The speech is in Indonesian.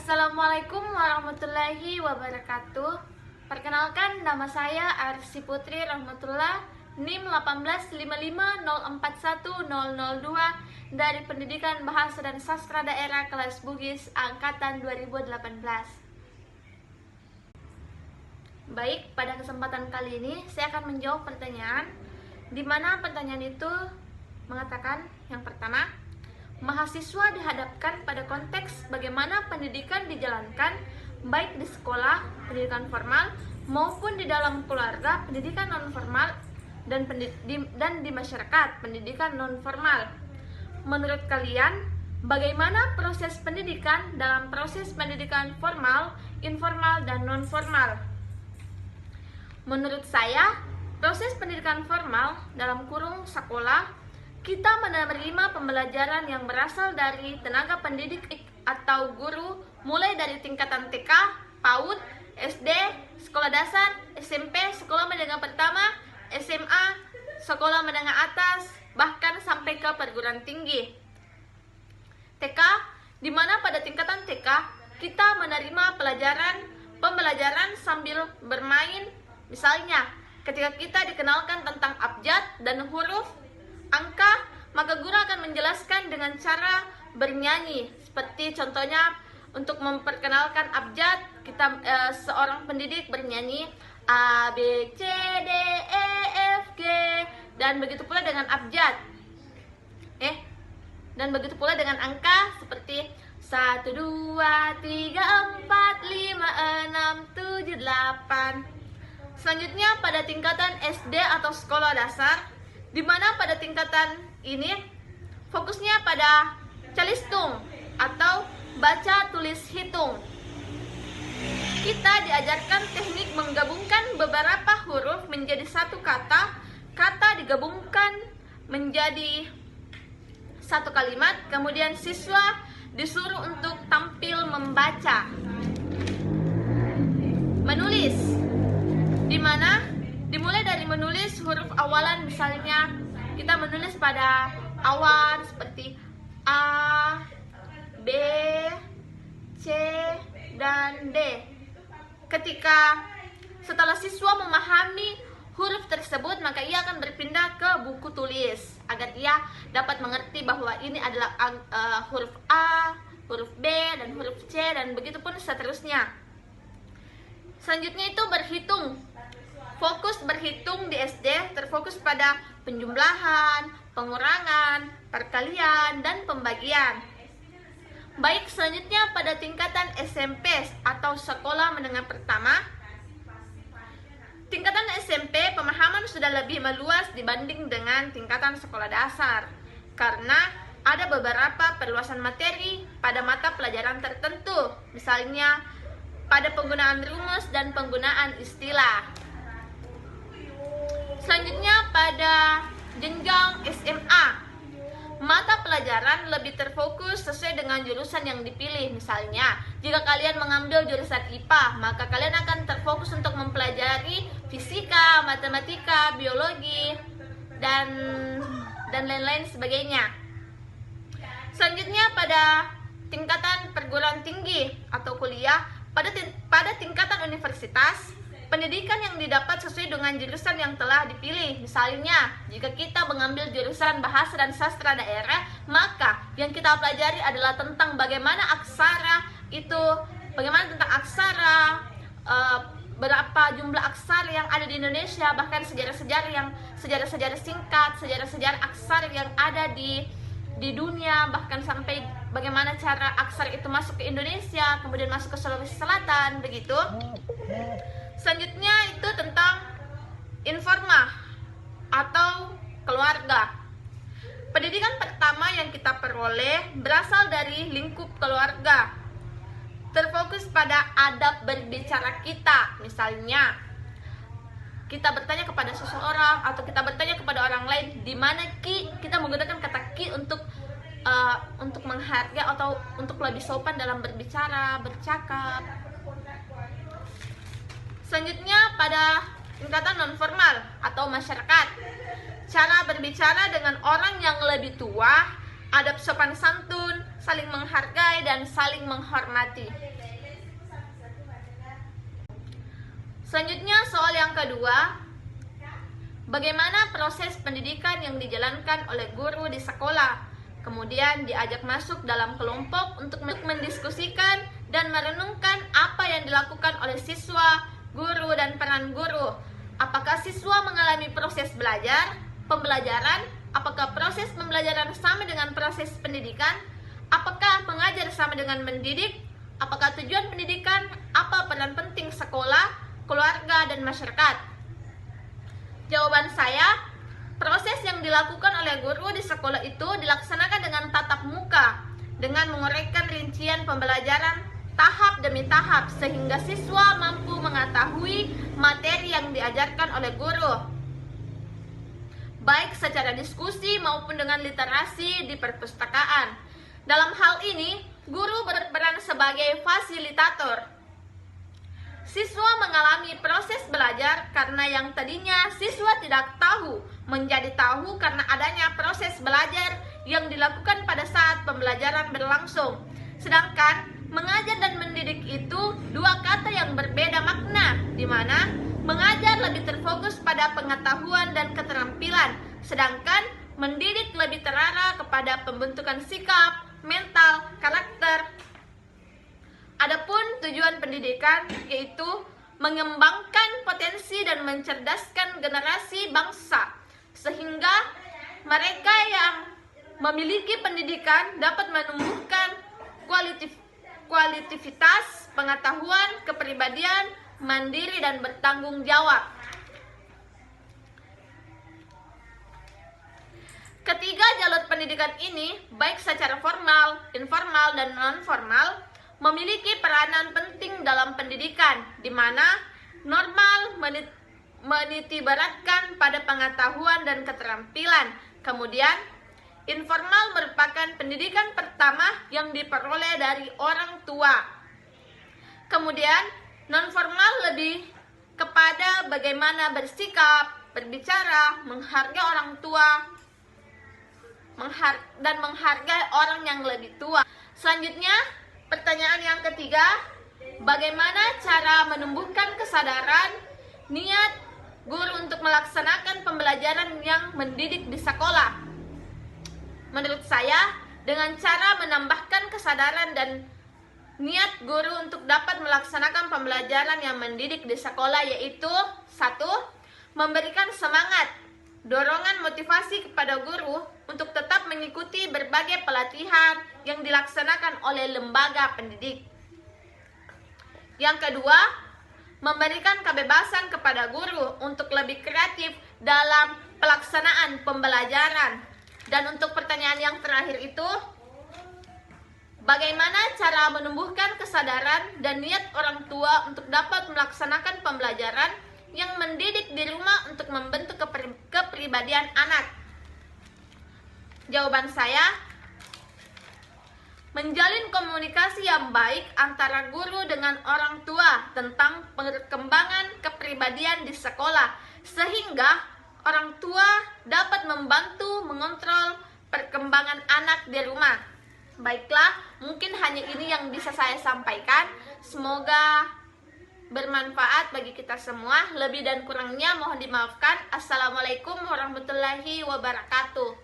Assalamualaikum warahmatullahi wabarakatuh. Perkenalkan, nama saya Arsi Putri Rahmatullah, NIM 185041002 dari Pendidikan Bahasa dan Sastra Daerah kelas Bugis angkatan 2018. Baik, pada kesempatan kali ini saya akan menjawab pertanyaan, di mana pertanyaan itu mengatakan yang pertama, mahasiswa dihadapkan pada konteks bagaimana pendidikan dijalankan baik di sekolah, pendidikan formal, maupun di dalam keluarga, pendidikan non-formal, dan di masyarakat, pendidikan non-formal. Menurut kalian, bagaimana proses pendidikan dalam proses pendidikan formal, informal, dan non-formal? Menurut saya, proses pendidikan formal dalam kurung sekolah, kita menerima pembelajaran yang berasal dari tenaga pendidik atau guru mulai dari tingkatan TK, PAUD, SD, sekolah dasar, SMP, sekolah menengah pertama, SMA, sekolah menengah atas, bahkan sampai ke perguruan tinggi. TK, di mana pada tingkatan TK kita menerima pembelajaran sambil bermain. Misalnya, ketika kita dikenalkan tentang abjad dan huruf angka, maka guru akan menjelaskan dengan cara bernyanyi. Seperti contohnya, untuk memperkenalkan abjad, kita seorang pendidik bernyanyi A, B, C, D, E, F, G, dan begitu pula dengan abjad. Dan begitu pula dengan angka seperti 1, 2, 3, 4, 5, 6, 7, 8. Selanjutnya pada tingkatan SD atau sekolah dasar, di mana pada tingkatan ini fokusnya pada calistung atau baca tulis hitung. Kita diajarkan teknik menggabungkan beberapa huruf menjadi satu kata, kata digabungkan menjadi satu kalimat, kemudian siswa disuruh untuk tampil membaca. Menulis, di mana dimulai dari menulis huruf awalan, misalnya kita menulis pada awan seperti A, B, C, dan D. Ketika setelah siswa memahami huruf tersebut, maka ia akan berpindah ke buku tulis agar ia dapat mengerti bahwa ini adalah huruf A, huruf B, dan huruf C, dan begitu pun seterusnya. Selanjutnya itu berhitung. Fokus berhitung di SD terfokus pada penjumlahan, pengurangan, perkalian, dan pembagian. Baik, selanjutnya pada tingkatan SMP atau sekolah menengah pertama. Tingkatan SMP pemahaman sudah lebih meluas dibanding dengan tingkatan sekolah dasar, karena ada beberapa perluasan materi pada mata pelajaran tertentu, misalnya pada penggunaan rumus dan penggunaan istilah. Selanjutnya pada jenjang SMA, mata pelajaran lebih terfokus sesuai dengan jurusan yang dipilih. Misalnya, jika kalian mengambil jurusan IPA, maka kalian akan terfokus untuk mempelajari fisika, matematika, biologi, dan lain-lain sebagainya. Selanjutnya pada tingkatan perguruan tinggi atau kuliah, pada tingkatan universitas, pendidikan yang didapat sesuai dengan jurusan yang telah dipilih. Misalnya, jika kita mengambil jurusan Bahasa dan Sastra Daerah, maka yang kita pelajari adalah tentang bagaimana tentang aksara, berapa jumlah aksara yang ada di Indonesia, bahkan sejarah-sejarah singkat, sejarah-sejarah aksara yang ada di dunia, bahkan sampai bagaimana cara aksara itu masuk ke Indonesia, kemudian masuk ke Sulawesi Selatan, begitu. Selanjutnya itu tentang informal atau keluarga. Pendidikan pertama yang kita peroleh berasal dari lingkup keluarga. Terfokus pada adab berbicara kita. Misalnya, kita bertanya kepada seseorang atau kita bertanya kepada orang lain, di mana ki, kita menggunakan kata ki untuk menghargai atau untuk lebih sopan dalam berbicara, bercakap. Selanjutnya pada tingkatan non-formal atau masyarakat, cara berbicara dengan orang yang lebih tua, adab sopan santun, saling menghargai, dan saling menghormati. Selanjutnya soal yang kedua, bagaimana proses pendidikan yang dijalankan oleh guru di sekolah? Kemudian diajak masuk dalam kelompok untuk mendiskusikan dan merenungkan apa yang dilakukan oleh siswa, guru, dan peran guru. Apakah siswa mengalami proses belajar, pembelajaran? Apakah proses pembelajaran sama dengan proses pendidikan? Apakah mengajar sama dengan mendidik? Apakah tujuan pendidikan? Apa peran penting sekolah, keluarga, dan masyarakat? Jawaban saya, proses yang dilakukan oleh guru di sekolah itu dilaksanakan dengan tatap muka, dengan menguraikan rincian pembelajaran tahap demi tahap sehingga siswa mampu mengetahui materi yang diajarkan oleh guru, baik secara diskusi maupun dengan literasi di perpustakaan. Dalam hal ini, guru berperan sebagai fasilitator. Siswa mengalami proses belajar karena yang tadinya siswa tidak tahu menjadi tahu karena adanya proses belajar yang dilakukan pada saat pembelajaran berlangsung. Sedangkan mengajar dan mendidik itu dua kata yang berbeda makna, di mana mengajar lebih terfokus pada pengetahuan dan keterampilan, sedangkan mendidik lebih terarah kepada pembentukan sikap, mental, karakter. Adapun tujuan pendidikan yaitu mengembangkan potensi dan mencerdaskan generasi bangsa sehingga mereka yang memiliki pendidikan dapat menumbuhkan kualitas, pengetahuan, kepribadian, mandiri, dan bertanggung jawab. Ketiga jalur pendidikan ini, baik secara formal, informal, dan non-formal, memiliki peranan penting dalam pendidikan, di mana normal menitibaratkan pada pengetahuan dan keterampilan. Kemudian, informal merupakan pendidikan pertama yang diperoleh dari orang tua. Kemudian, non-formal lebih kepada bagaimana bersikap, berbicara, menghargai orang tua, dan menghargai orang yang lebih tua. Selanjutnya, pertanyaan yang ketiga, bagaimana cara menumbuhkan kesadaran niat guru untuk melaksanakan pembelajaran yang mendidik di sekolah? Menurut saya, dengan cara menambahkan kesadaran dan niat guru untuk dapat melaksanakan pembelajaran yang mendidik di sekolah, yaitu 1. Memberikan semangat, dorongan motivasi kepada guru untuk tetap mengikuti berbagai pelatihan yang dilaksanakan oleh lembaga pendidik. Yang kedua, memberikan kebebasan kepada guru untuk lebih kreatif dalam pelaksanaan pembelajaran. Dan untuk pertanyaan yang terakhir itu, bagaimana cara menumbuhkan kesadaran dan niat orang tua untuk dapat melaksanakan pembelajaran yang mendidik di rumah untuk membentuk kepribadian anak? Jawaban saya, menjalin komunikasi yang baik antara guru dengan orang tua tentang perkembangan kepribadian di sekolah, sehingga orang tua dapat membantu mengontrol perkembangan anak di rumah. Baiklah, mungkin hanya ini yang bisa saya sampaikan. Semoga bermanfaat bagi kita semua. Lebih dan kurangnya mohon dimaafkan. Assalamualaikum warahmatullahi wabarakatuh.